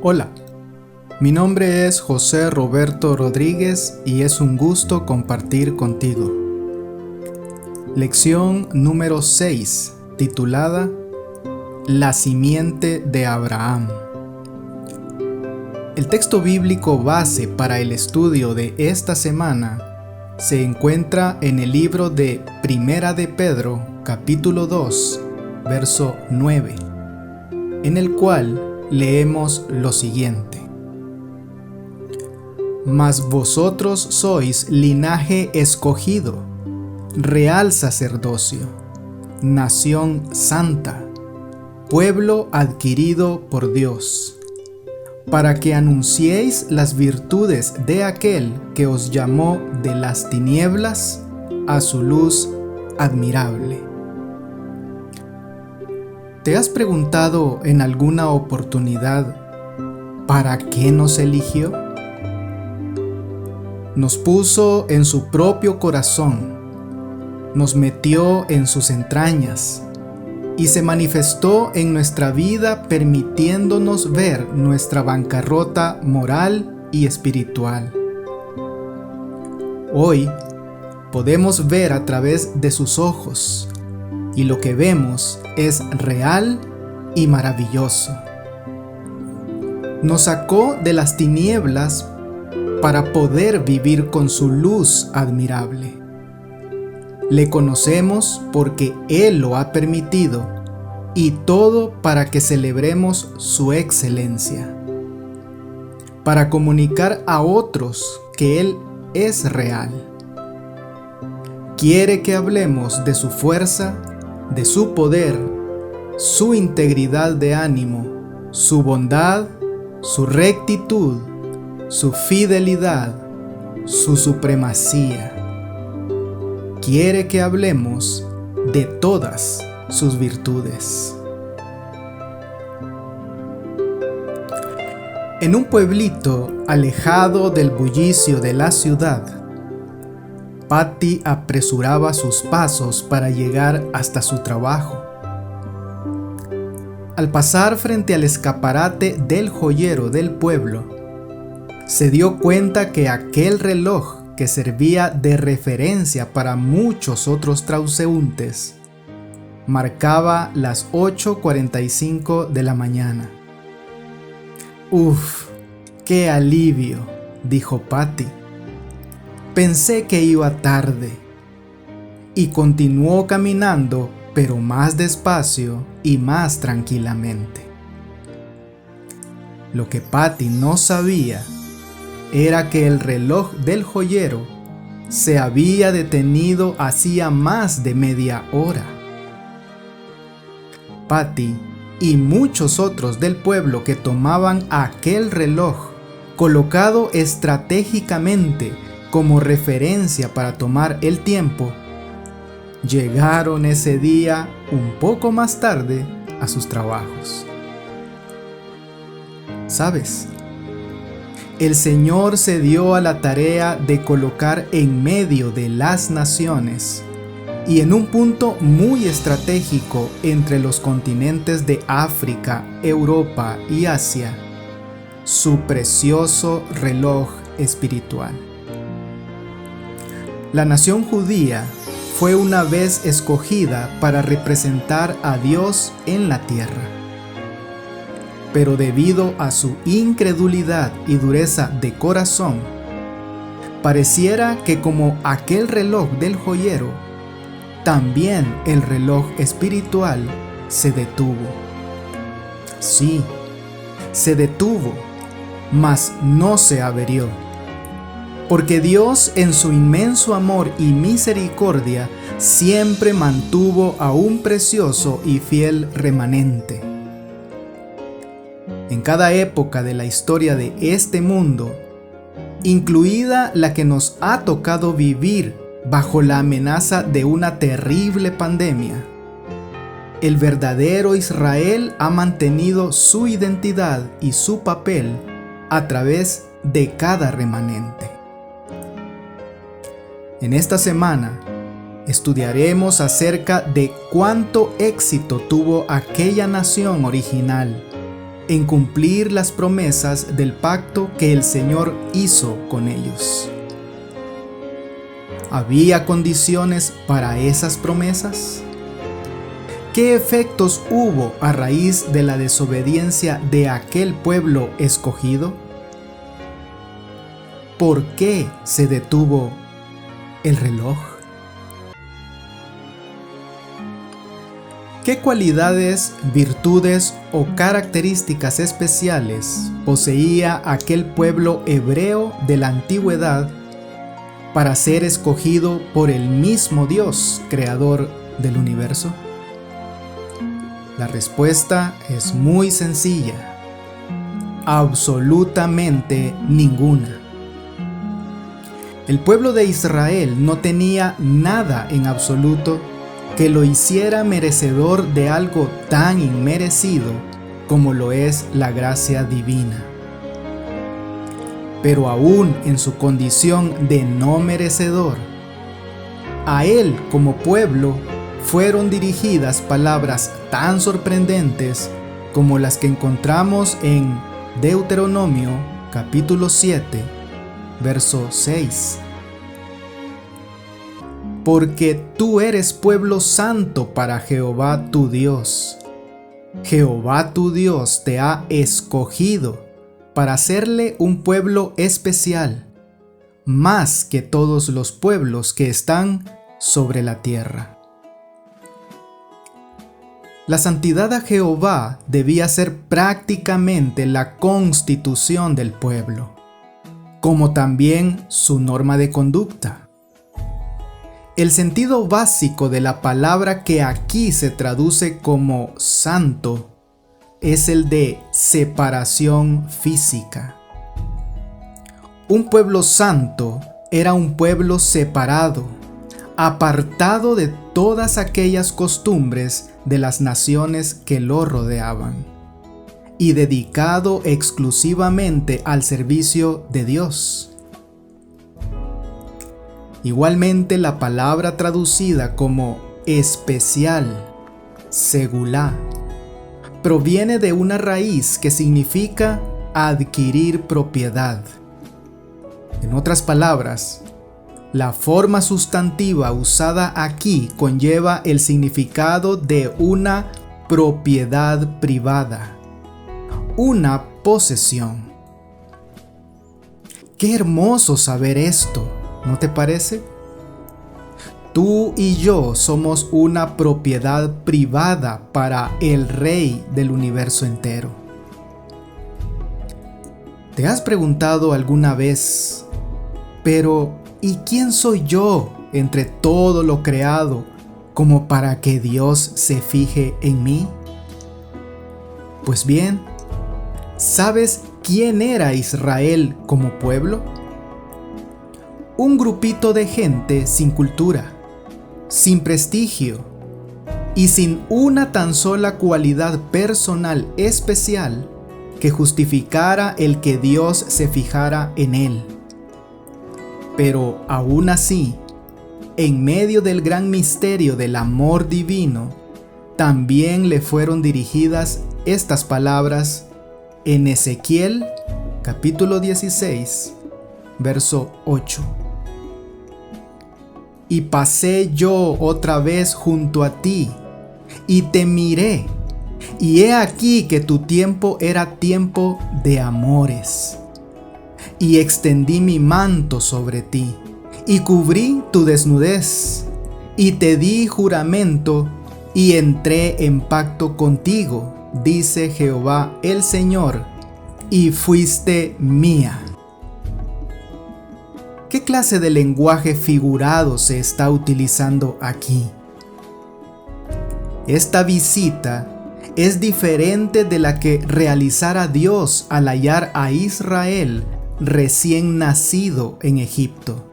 Hola, mi nombre es José Roberto Rodríguez y es un gusto compartir contigo. Lección número 6, titulada La simiente de Abraham. El texto bíblico base para el estudio de esta semana se encuentra en el libro de Primera de Pedro, capítulo 2, verso 9, en el cual leemos lo siguiente: Mas vosotros sois linaje escogido, real sacerdocio, nación santa, pueblo adquirido por Dios, para que anunciéis las virtudes de aquel que os llamó de las tinieblas a su luz admirable. ¿Te has preguntado en alguna oportunidad para qué nos eligió? Nos puso en su propio corazón, nos metió en sus entrañas y se manifestó en nuestra vida permitiéndonos ver nuestra bancarrota moral y espiritual. Hoy podemos ver a través de sus ojos y lo que vemos es real y maravilloso. Nos sacó de las tinieblas para poder vivir con su luz admirable. Le conocemos porque Él lo ha permitido, y todo para que celebremos su excelencia, para comunicar a otros que Él es real. Quiere que hablemos de su fuerza, de su poder, su integridad de ánimo, su bondad, su rectitud, su fidelidad, su supremacía. Quiere que hablemos de todas sus virtudes. En un pueblito alejado del bullicio de la ciudad, Patty apresuraba sus pasos para llegar hasta su trabajo. Al pasar frente al escaparate del joyero del pueblo, se dio cuenta que aquel reloj que servía de referencia para muchos otros transeúntes marcaba las 8:45 de la mañana. ¡Uf! ¡Qué alivio!, dijo Patty. Pensé que iba tarde. Y continuó caminando, pero más despacio y más tranquilamente. Lo que Patty no sabía era que el reloj del joyero se había detenido hacía más de media hora. Patty y muchos otros del pueblo que tomaban aquel reloj colocado estratégicamente como referencia para tomar el tiempo, llegaron ese día un poco más tarde a sus trabajos. ¿Sabes? El Señor se dio a la tarea de colocar en medio de las naciones y en un punto muy estratégico entre los continentes de África, Europa y Asia, su precioso reloj espiritual. La nación judía fue una vez escogida para representar a Dios en la tierra. Pero debido a su incredulidad y dureza de corazón, pareciera que como aquel reloj del joyero, también el reloj espiritual se detuvo. Sí, se detuvo, mas no se averió. Porque Dios, en su inmenso amor y misericordia, siempre mantuvo a un precioso y fiel remanente. En cada época de la historia de este mundo, incluida la que nos ha tocado vivir bajo la amenaza de una terrible pandemia, el verdadero Israel ha mantenido su identidad y su papel a través de cada remanente. En esta semana estudiaremos acerca de cuánto éxito tuvo aquella nación original en cumplir las promesas del pacto que el Señor hizo con ellos. ¿Había condiciones para esas promesas? ¿Qué efectos hubo a raíz de la desobediencia de aquel pueblo escogido? ¿Por qué se detuvo el reloj? ¿Qué cualidades, virtudes o características especiales poseía aquel pueblo hebreo de la antigüedad para ser escogido por el mismo Dios, creador del universo? La respuesta es muy sencilla: absolutamente ninguna. El pueblo de Israel no tenía nada en absoluto que lo hiciera merecedor de algo tan inmerecido como lo es la gracia divina. Pero aún en su condición de no merecedor, a él como pueblo fueron dirigidas palabras tan sorprendentes como las que encontramos en Deuteronomio capítulo 7, verso 6. Porque tú eres pueblo santo para Jehová tu Dios. Jehová tu Dios te ha escogido para hacerle un pueblo especial, más que todos los pueblos que están sobre la tierra. La santidad a Jehová debía ser prácticamente la constitución del pueblo, como también su norma de conducta. El sentido básico de la palabra que aquí se traduce como santo es el de separación física. Un pueblo santo era un pueblo separado, apartado de todas aquellas costumbres de las naciones que lo rodeaban, y dedicado exclusivamente al servicio de Dios. Igualmente, la palabra traducida como especial, segulá, proviene de una raíz que significa adquirir propiedad. En otras palabras, la forma sustantiva usada aquí conlleva el significado de una propiedad privada, una posesión. Qué hermoso saber esto, ¿no te parece? Tú y yo somos una propiedad privada para el Rey del universo entero. ¿Te has preguntado alguna vez, pero ¿y quién soy yo entre todo lo creado como para que Dios se fije en mí? Pues bien, ¿sabes quién era Israel como pueblo? Un grupito de gente sin cultura, sin prestigio y sin una tan sola cualidad personal especial que justificara el que Dios se fijara en él. Pero aún así, en medio del gran misterio del amor divino, también le fueron dirigidas estas palabras en Ezequiel capítulo 16, verso 8. Y pasé yo otra vez junto a ti, y te miré, y he aquí que tu tiempo era tiempo de amores. Y extendí mi manto sobre ti, y cubrí tu desnudez, y te di juramento, y entré en pacto contigo, dice Jehová el Señor, y fuiste mía. ¿Qué clase de lenguaje figurado se está utilizando aquí? Esta visita es diferente de la que realizara Dios al hallar a Israel recién nacido en Egipto,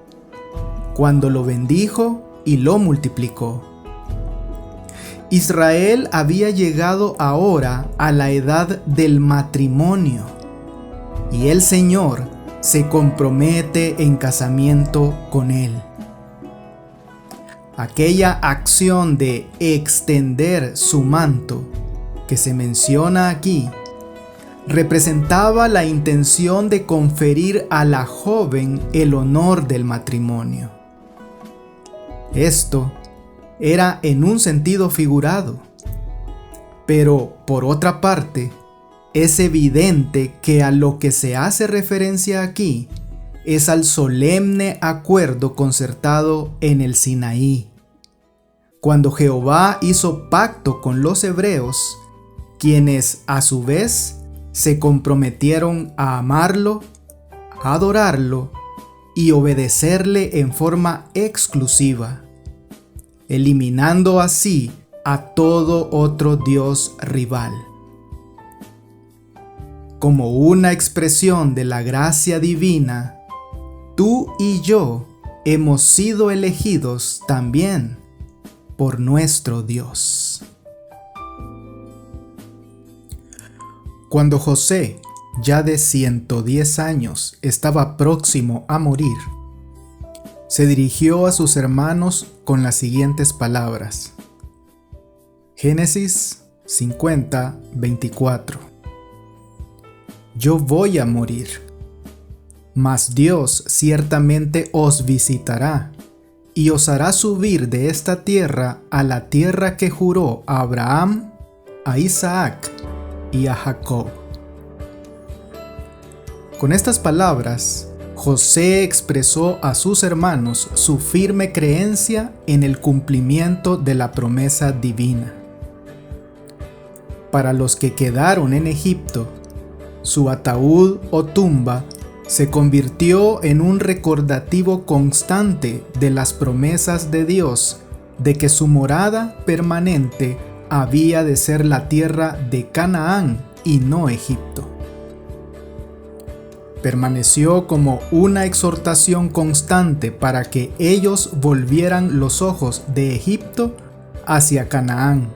cuando lo bendijo y lo multiplicó. Israel había llegado ahora a la edad del matrimonio, y el Señor se compromete en casamiento con él. Aquella acción de extender su manto que se menciona aquí representaba la intención de conferir a la joven el honor del matrimonio. Esto era en un sentido figurado, pero por otra parte, es evidente que a lo que se hace referencia aquí es al solemne acuerdo concertado en el Sinaí, cuando Jehová hizo pacto con los hebreos, quienes a su vez se comprometieron a amarlo, a adorarlo y obedecerle en forma exclusiva, eliminando así a todo otro dios rival. Como una expresión de la gracia divina, tú y yo hemos sido elegidos también por nuestro Dios. Cuando José, ya de 110 años, estaba próximo a morir, se dirigió a sus hermanos con las siguientes palabras. Génesis 50, 24. Yo voy a morir, mas Dios ciertamente os visitará y os hará subir de esta tierra a la tierra que juró a Abraham, a Isaac y a Jacob. Con estas palabras, José expresó a sus hermanos su firme creencia en el cumplimiento de la promesa divina. Para los que quedaron en Egipto, su ataúd o tumba se convirtió en un recordativo constante de las promesas de Dios de que su morada permanente había de ser la tierra de Canaán y no Egipto. Permaneció como una exhortación constante para que ellos volvieran los ojos de Egipto hacia Canaán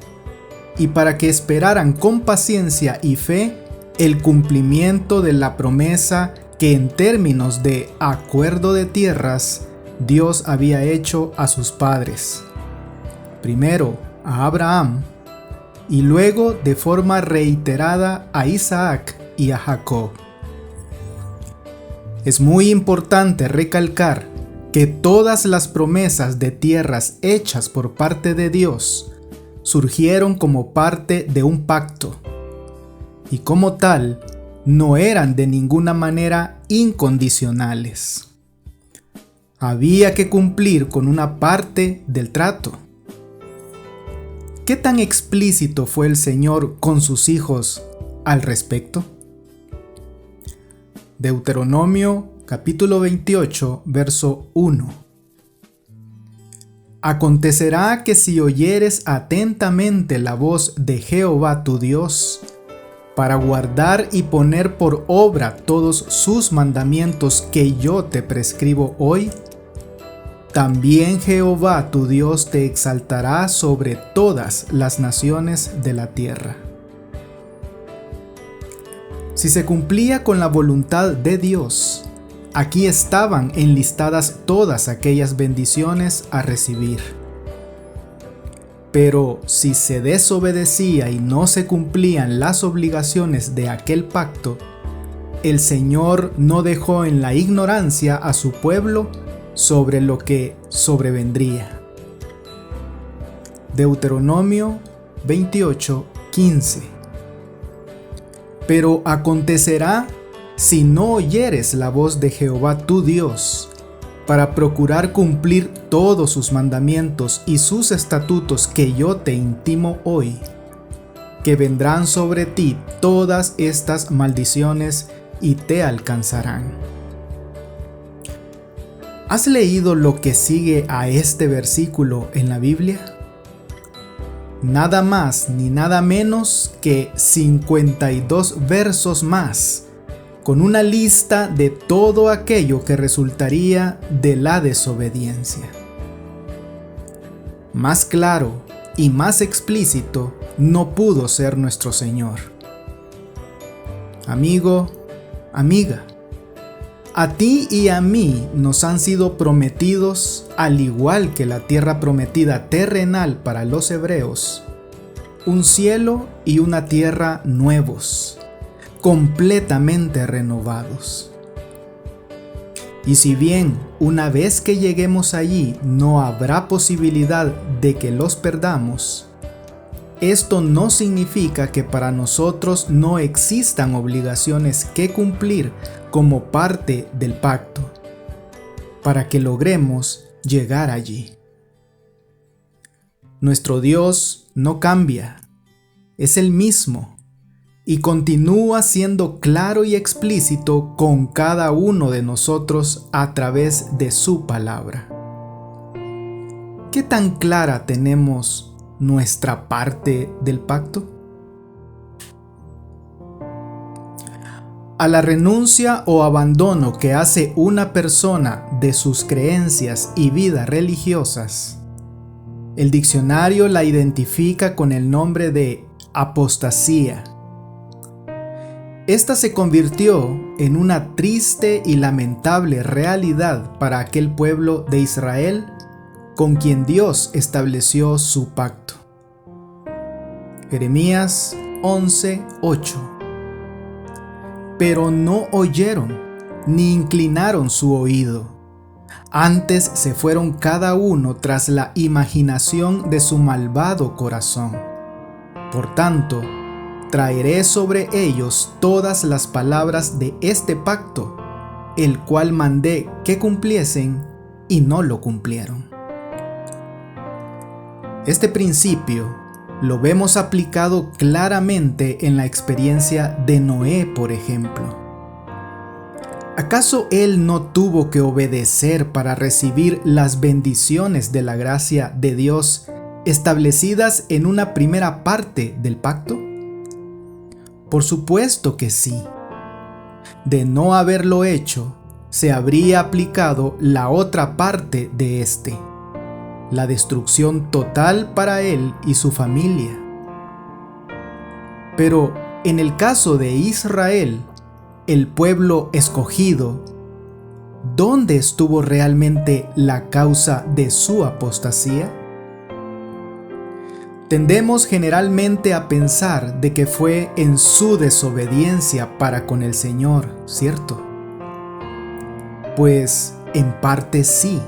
y para que esperaran con paciencia y fe el cumplimiento de la promesa que en términos de acuerdo de tierras Dios había hecho a sus padres, primero a Abraham y luego de forma reiterada a Isaac y a Jacob. Es muy importante recalcar que todas las promesas de tierras hechas por parte de Dios surgieron como parte de un pacto y como tal no eran de ninguna manera incondicionales. Había que cumplir con una parte del trato. ¿Qué tan explícito fue el Señor con sus hijos al respecto? Deuteronomio capítulo 28, verso 1. Acontecerá que si oyeres atentamente la voz de Jehová tu Dios, para guardar y poner por obra todos sus mandamientos que yo te prescribo hoy, también Jehová tu Dios te exaltará sobre todas las naciones de la tierra. Si se cumplía con la voluntad de Dios, aquí estaban enlistadas todas aquellas bendiciones a recibir. Pero si se desobedecía y no se cumplían las obligaciones de aquel pacto, el Señor no dejó en la ignorancia a su pueblo sobre lo que sobrevendría. Deuteronomio 28, 15. Pero acontecerá si no oyeres la voz de Jehová tu Dios, para procurar cumplir todos sus mandamientos y sus estatutos que yo te intimo hoy, que vendrán sobre ti todas estas maldiciones y te alcanzarán. ¿Has leído lo que sigue a este versículo en la Biblia? Nada más ni nada menos que 52 versos más, con una lista de todo aquello que resultaría de la desobediencia. Más claro y más explícito no pudo ser nuestro Señor. Amigo, amiga, a ti y a mí nos han sido prometidos, al igual que la tierra prometida terrenal para los hebreos, un cielo y una tierra nuevos, completamente renovados. Y si bien una vez que lleguemos allí no habrá posibilidad de que los perdamos, esto no significa que para nosotros no existan obligaciones que cumplir como parte del pacto, para que logremos llegar allí. Nuestro Dios no cambia, es el mismo y continúa siendo claro y explícito con cada uno de nosotros a través de su palabra. ¿Qué tan clara tenemos nuestra parte del pacto? A la renuncia o abandono que hace una persona de sus creencias y vidas religiosas, el diccionario la identifica con el nombre de apostasía. Esta se convirtió en una triste y lamentable realidad para aquel pueblo de Israel con quien Dios estableció su pacto. Jeremías 11:8. Pero no oyeron, ni inclinaron su oído. Antes se fueron cada uno tras la imaginación de su malvado corazón. Por tanto, traeré sobre ellos todas las palabras de este pacto, el cual mandé que cumpliesen y no lo cumplieron. Este principio lo vemos aplicado claramente en la experiencia de Noé, por ejemplo. ¿Acaso él no tuvo que obedecer para recibir las bendiciones de la gracia de Dios establecidas en una primera parte del pacto? Por supuesto que sí. De no haberlo hecho, se habría aplicado la otra parte de este, la destrucción total para él y su familia. Pero en el caso de Israel, el pueblo escogido, ¿dónde estuvo realmente la causa de su apostasía? Tendemos generalmente a pensar de que fue en su desobediencia para con el Señor, ¿cierto? Pues en parte sí,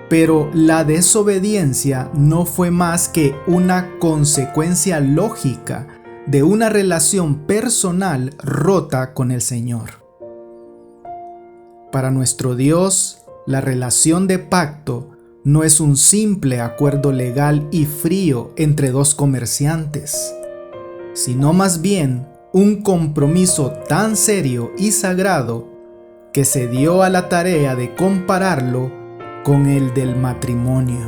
pero la desobediencia no fue más que una consecuencia lógica de una relación personal rota con el Señor. Para nuestro Dios, la relación de pacto no es un simple acuerdo legal y frío entre dos comerciantes, sino más bien un compromiso tan serio y sagrado que se dio a la tarea de compararlo con el del matrimonio.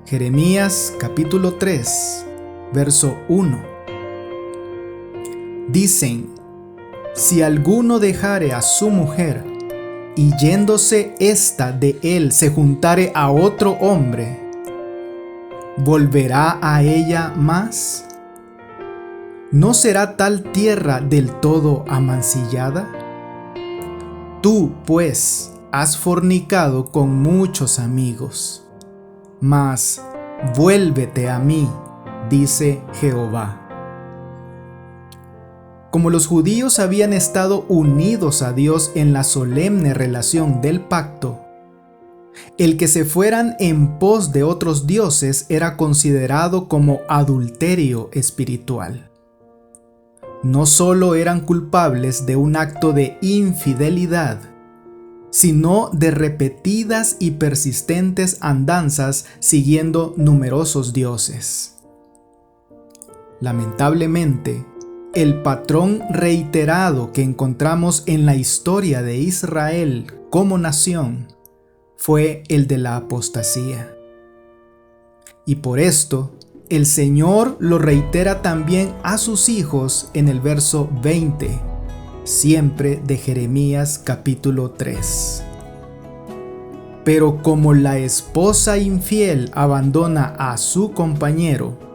Jeremías capítulo 3, verso 1. Dicen: si alguno dejare a su mujer, y yéndose ésta de él se juntare a otro hombre, ¿volverá a ella más? ¿No será tal tierra del todo amancillada? Tú, pues, has fornicado con muchos amigos, mas vuélvete a mí, dice Jehová. Como los judíos habían estado unidos a Dios en la solemne relación del pacto, el que se fueran en pos de otros dioses era considerado como adulterio espiritual. No solo eran culpables de un acto de infidelidad, sino de repetidas y persistentes andanzas siguiendo numerosos dioses. Lamentablemente, el patrón reiterado que encontramos en la historia de Israel como nación fue el de la apostasía. Y por esto, el Señor lo reitera también a sus hijos en el verso 20, siempre de Jeremías capítulo 3. Pero como la esposa infiel abandona a su compañero,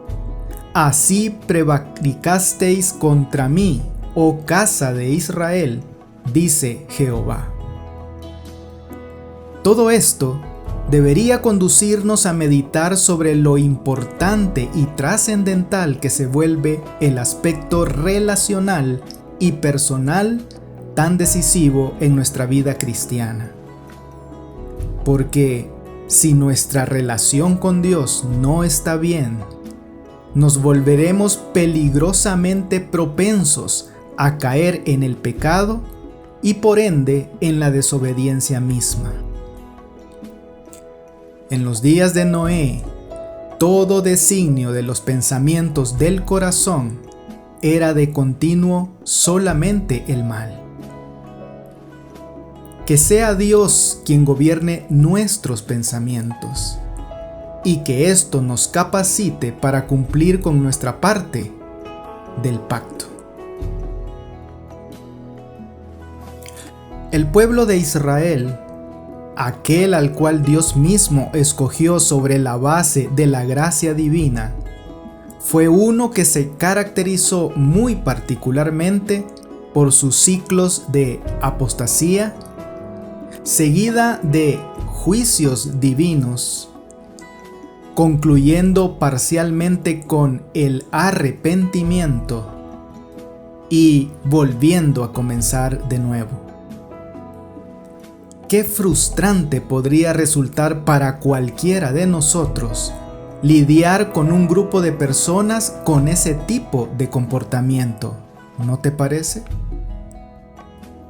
así prevaricasteis contra mí, oh casa de Israel, dice Jehová. Todo esto debería conducirnos a meditar sobre lo importante y trascendental que se vuelve el aspecto relacional y personal tan decisivo en nuestra vida cristiana. Porque si nuestra relación con Dios no está bien, nos volveremos peligrosamente propensos a caer en el pecado y por ende en la desobediencia misma. En los días de Noé, todo designio de los pensamientos del corazón era de continuo solamente el mal. Que sea Dios quien gobierne nuestros pensamientos y que esto nos capacite para cumplir con nuestra parte del pacto. El pueblo de Israel, aquel al cual Dios mismo escogió sobre la base de la gracia divina, fue uno que se caracterizó muy particularmente por sus ciclos de apostasía, seguida de juicios divinos, concluyendo parcialmente con el arrepentimiento y volviendo a comenzar de nuevo. Qué frustrante podría resultar para cualquiera de nosotros lidiar con un grupo de personas con ese tipo de comportamiento, ¿no te parece?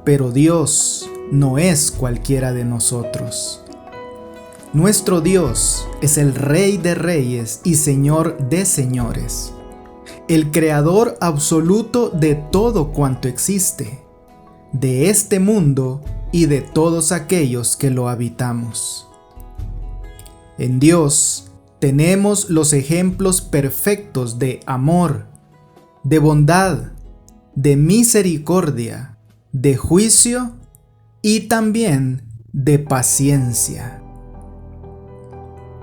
Pero Dios no es cualquiera de nosotros. Nuestro Dios es el Rey de Reyes y Señor de Señores, el Creador absoluto de todo cuanto existe, de este mundo y de todos aquellos que lo habitamos. En Dios tenemos los ejemplos perfectos de amor, de bondad, de misericordia, de juicio y también de paciencia.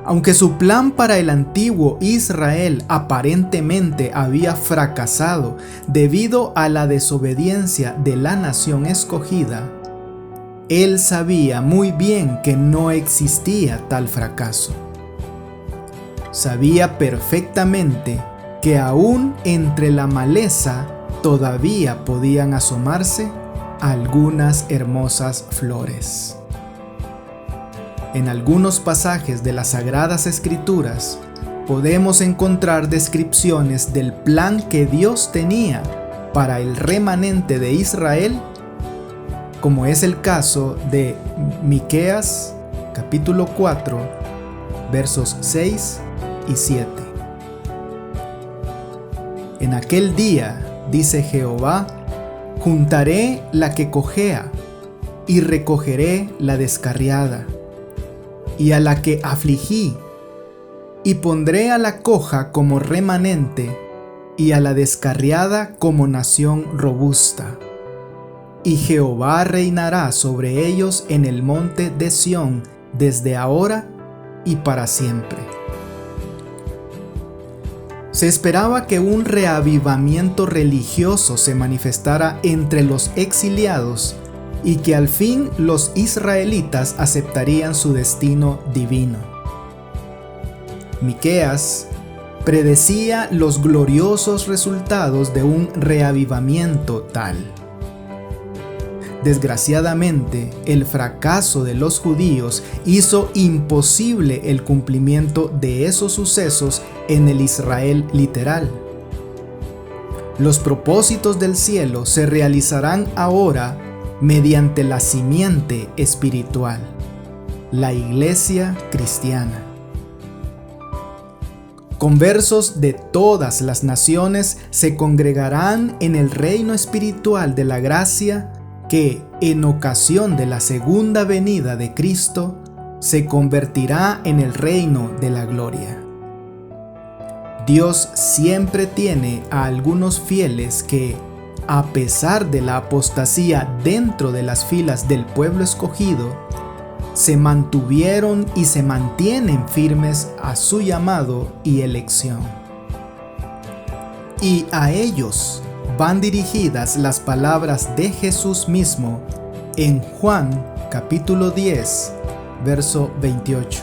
Aunque su plan para el antiguo Israel aparentemente había fracasado debido a la desobediencia de la nación escogida, él sabía muy bien que no existía tal fracaso. Sabía perfectamente que aún entre la maleza todavía podían asomarse algunas hermosas flores. En algunos pasajes de las Sagradas Escrituras podemos encontrar descripciones del plan que Dios tenía para el remanente de Israel, como es el caso de Miqueas capítulo 4 versos 6 y 7. En aquel día, dice Jehová, juntaré la que cojea y recogeré la descarriada, y a la que afligí, y pondré a la coja como remanente, y a la descarriada como nación robusta. Y Jehová reinará sobre ellos en el monte de Sión desde ahora y para siempre. Se esperaba que un reavivamiento religioso se manifestara entre los exiliados y que al fin los israelitas aceptarían su destino divino. Miqueas predecía los gloriosos resultados de un reavivamiento tal. Desgraciadamente, el fracaso de los judíos hizo imposible el cumplimiento de esos sucesos en el Israel literal. Los propósitos del cielo se realizarán ahora mediante la simiente espiritual, la Iglesia cristiana. Conversos de todas las naciones se congregarán en el reino espiritual de la gracia que, en ocasión de la segunda venida de Cristo, se convertirá en el reino de la gloria. Dios siempre tiene a algunos fieles que, a pesar de la apostasía dentro de las filas del pueblo escogido, se mantuvieron y se mantienen firmes a su llamado y elección. Y a ellos van dirigidas las palabras de Jesús mismo en Juan capítulo 10, verso 28.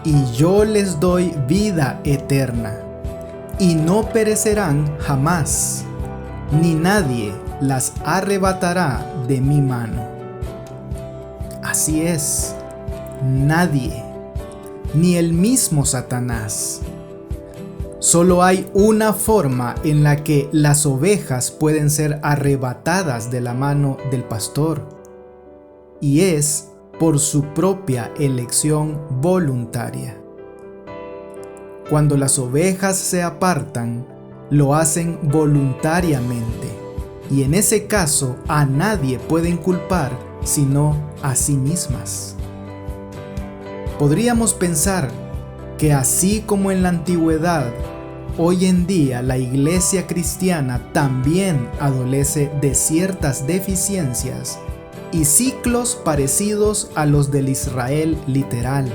Y yo les doy vida eterna, y no perecerán jamás, ni nadie las arrebatará de mi mano. Así es, nadie, ni el mismo Satanás. Solo hay una forma en la que las ovejas pueden ser arrebatadas de la mano del pastor, y es por su propia elección voluntaria. Cuando las ovejas se apartan, lo hacen voluntariamente, y en ese caso a nadie pueden culpar sino a sí mismas. Podríamos pensar que así como en la antigüedad, hoy en día la iglesia cristiana también adolece de ciertas deficiencias y ciclos parecidos a los del Israel literal.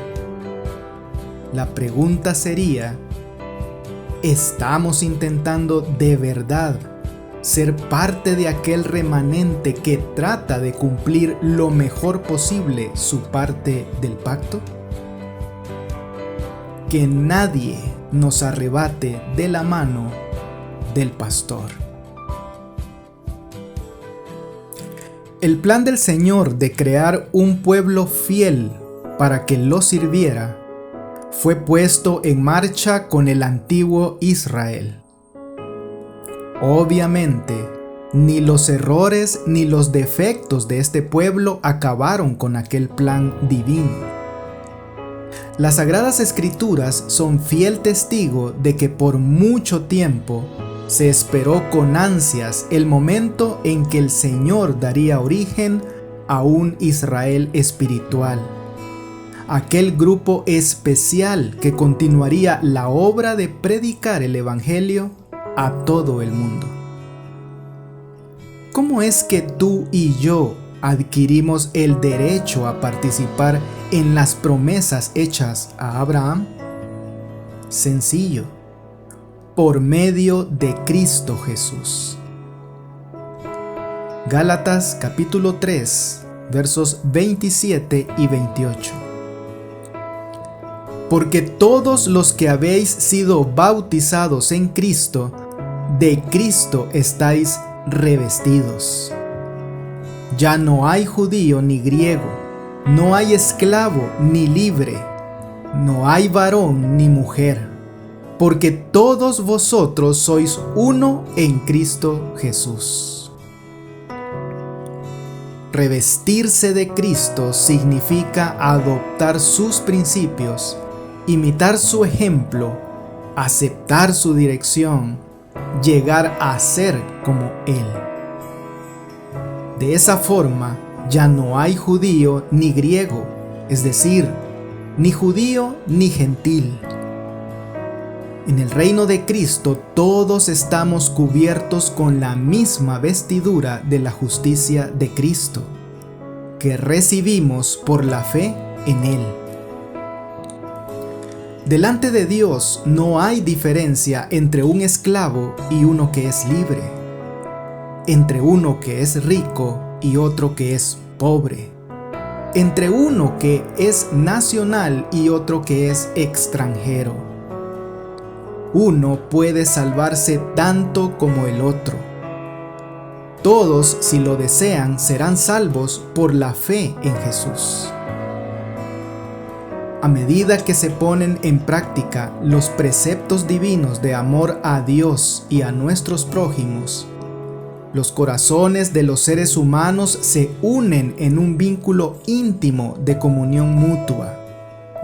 La pregunta sería, ¿estamos intentando de verdad ser parte de aquel remanente que trata de cumplir lo mejor posible su parte del pacto? Que nadie nos arrebate de la mano del pastor. El plan del Señor de crear un pueblo fiel para que lo sirviera fue puesto en marcha con el antiguo Israel. Obviamente, ni los errores ni los defectos de este pueblo acabaron con aquel plan divino. Las Sagradas Escrituras son fiel testigo de que por mucho tiempo se esperó con ansias el momento en que el Señor daría origen a un Israel espiritual, aquel grupo especial que continuaría la obra de predicar el Evangelio a todo el mundo. ¿Cómo es que tú y yo adquirimos el derecho a participar en las promesas hechas a Abraham? Sencillo, por medio de Cristo Jesús. Gálatas capítulo 3, versos 27 y 28. Porque todos los que habéis sido bautizados en Cristo, de Cristo estáis revestidos. Ya no hay judío ni griego, no hay esclavo ni libre, no hay varón ni mujer, porque todos vosotros sois uno en Cristo Jesús. Revestirse de Cristo significa adoptar sus principios, imitar su ejemplo, aceptar su dirección, llegar a ser como Él. De esa forma, ya no hay judío ni griego, es decir, ni judío ni gentil. En el reino de Cristo todos estamos cubiertos con la misma vestidura de la justicia de Cristo, que recibimos por la fe en Él. Delante de Dios no hay diferencia entre un esclavo y uno que es libre, entre uno que es rico y otro que es pobre, entre uno que es nacional y otro que es extranjero. Uno puede salvarse tanto como el otro. Todos, si lo desean, serán salvos por la fe en Jesús. A medida que se ponen en práctica los preceptos divinos de amor a Dios y a nuestros prójimos, los corazones de los seres humanos se unen en un vínculo íntimo de comunión mutua,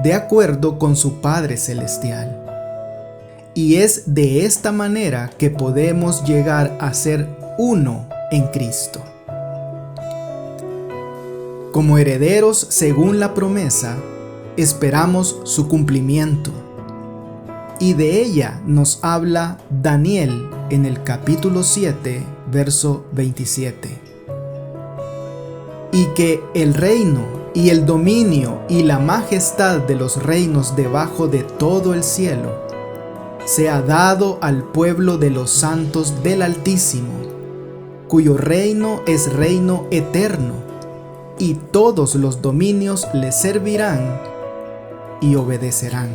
de acuerdo con su Padre Celestial. Y es de esta manera que podemos llegar a ser uno en Cristo. Como herederos según la promesa, esperamos su cumplimiento. Y de ella nos habla Daniel en el capítulo 7, verso 27. Y que el reino y el dominio y la majestad de los reinos debajo de todo el cielo sea dado al pueblo de los santos del Altísimo, cuyo reino es reino eterno, y todos los dominios le servirán y obedecerán.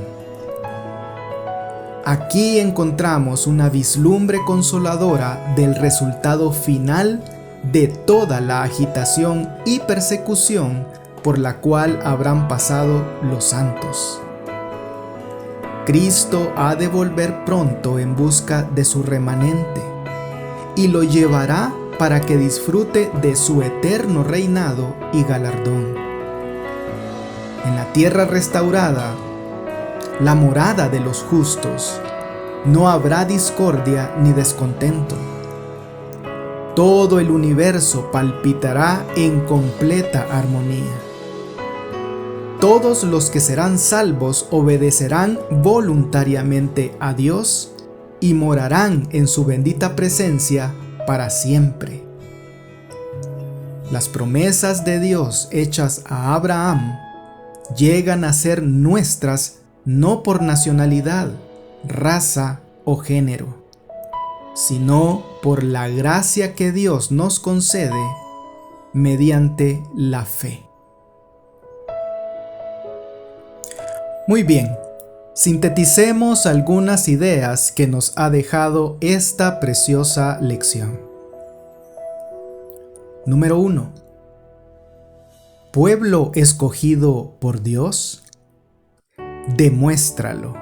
Aquí encontramos una vislumbre consoladora del resultado final de toda la agitación y persecución por la cual habrán pasado los santos. Cristo ha de volver pronto en busca de su remanente y lo llevará para que disfrute de su eterno reinado y galardón. En la tierra restaurada, la morada de los justos, no habrá discordia ni descontento. Todo el universo palpitará en completa armonía. Todos los que serán salvos obedecerán voluntariamente a Dios y morarán en su bendita presencia para siempre. Las promesas de Dios hechas a Abraham llegan a ser nuestras no por nacionalidad, raza o género, sino por la gracia que Dios nos concede mediante la fe. Muy bien, sinteticemos algunas ideas que nos ha dejado esta preciosa lección. Número 1. ¿Pueblo escogido por Dios? Demuéstralo.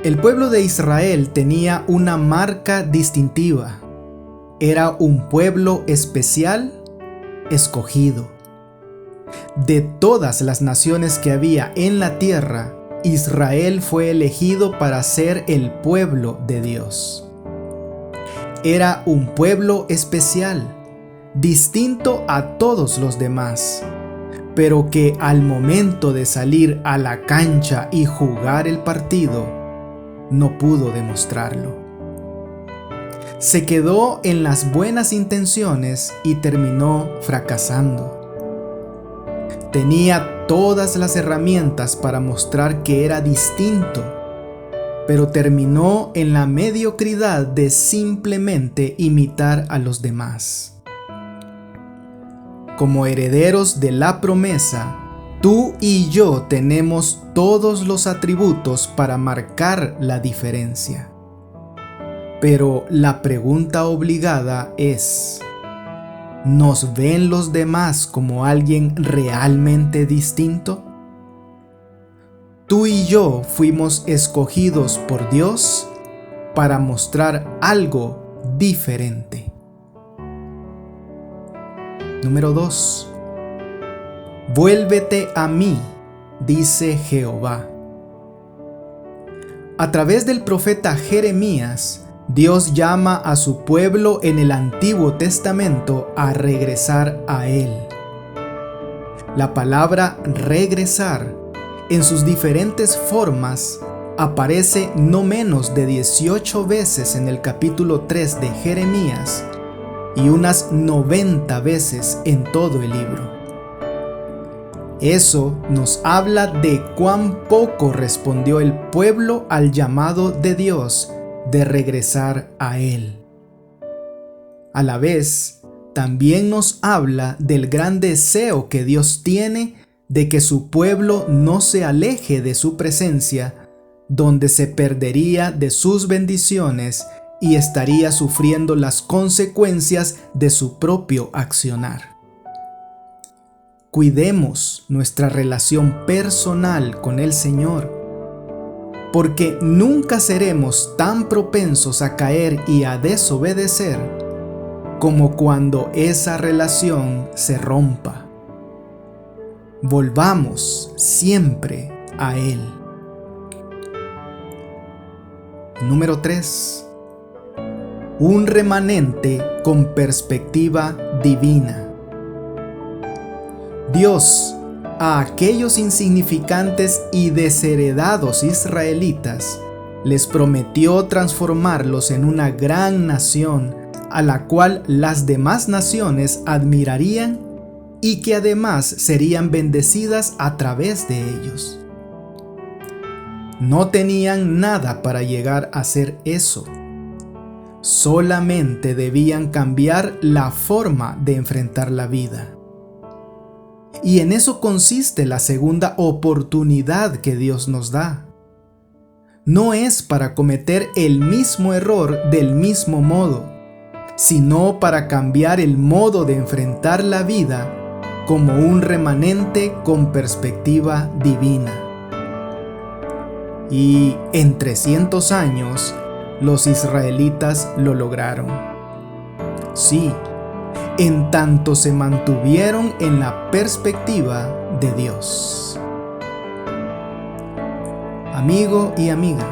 El pueblo de Israel tenía una marca distintiva. Era un pueblo especial, escogido. De todas las naciones que había en la tierra, Israel fue elegido para ser el pueblo de Dios. Era un pueblo especial, distinto a todos los demás, pero que al momento de salir a la cancha y jugar el partido, no pudo demostrarlo. Se quedó en las buenas intenciones y terminó fracasando. Tenía todas las herramientas para mostrar que era distinto, pero terminó en la mediocridad de simplemente imitar a los demás. Como herederos de la promesa, tú y yo tenemos todos los atributos para marcar la diferencia. Pero la pregunta obligada es: ¿nos ven los demás como alguien realmente distinto? Tú y yo fuimos escogidos por Dios para mostrar algo diferente. Número 2. Vuélvete a mí, dice Jehová. A través del profeta Jeremías, Dios llama a su pueblo en el Antiguo Testamento a regresar a Él. La palabra regresar, en sus diferentes formas, aparece no menos de 18 veces en el capítulo 3 de Jeremías y unas 90 veces en todo el libro. Eso nos habla de cuán poco respondió el pueblo al llamado de Dios de regresar a Él. A la vez, también nos habla del gran deseo que Dios tiene de que su pueblo no se aleje de su presencia, donde se perdería de sus bendiciones y estaría sufriendo las consecuencias de su propio accionar. Cuidemos nuestra relación personal con el Señor, porque nunca seremos tan propensos a caer y a desobedecer como cuando esa relación se rompa. Volvamos siempre a Él. Número 3. Un remanente con perspectiva divina. Dios, a aquellos insignificantes y desheredados israelitas, les prometió transformarlos en una gran nación a la cual las demás naciones admirarían y que además serían bendecidas a través de ellos. No tenían nada para llegar a ser eso. solamente debían cambiar la forma de enfrentar la vida. Y en eso consiste la segunda oportunidad que Dios nos da. No es para cometer el mismo error del mismo modo, sino para cambiar el modo de enfrentar la vida como un remanente con perspectiva divina. Y en 300 años, los israelitas lo lograron. Sí, en tanto se mantuvieron en la perspectiva de Dios. Amigo y amiga,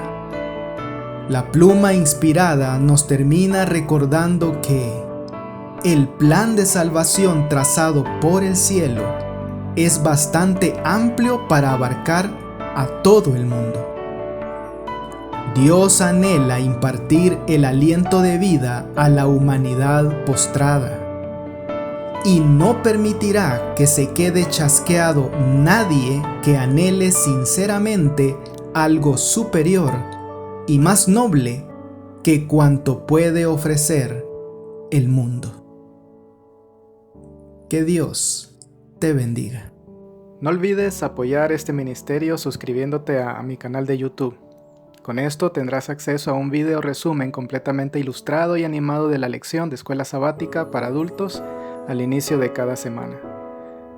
la pluma inspirada nos termina recordando que el plan de salvación trazado por el cielo es bastante amplio para abarcar a todo el mundo. Dios anhela impartir el aliento de vida a la humanidad postrada y no permitirá que se quede chasqueado nadie que anhele sinceramente algo superior y más noble que cuanto puede ofrecer el mundo. Que Dios te bendiga. No olvides apoyar este ministerio suscribiéndote a mi canal de YouTube. Con esto tendrás acceso a un video resumen completamente ilustrado y animado de la lección de escuela sabática para adultos al inicio de cada semana.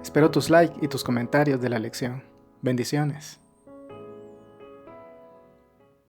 Espero tus likes y tus comentarios de la lección. Bendiciones.